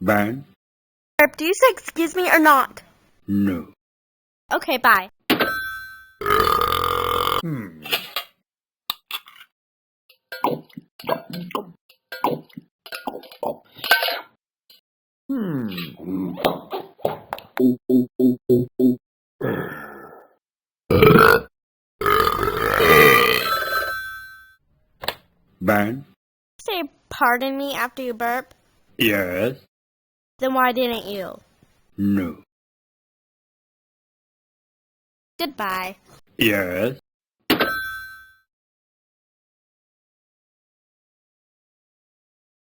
Ban? Burp, do you say excuse me or not? No. Okay, bye. Ban? Say pardon me after you burp? Yes. Then why didn't you? No. Goodbye. Yes.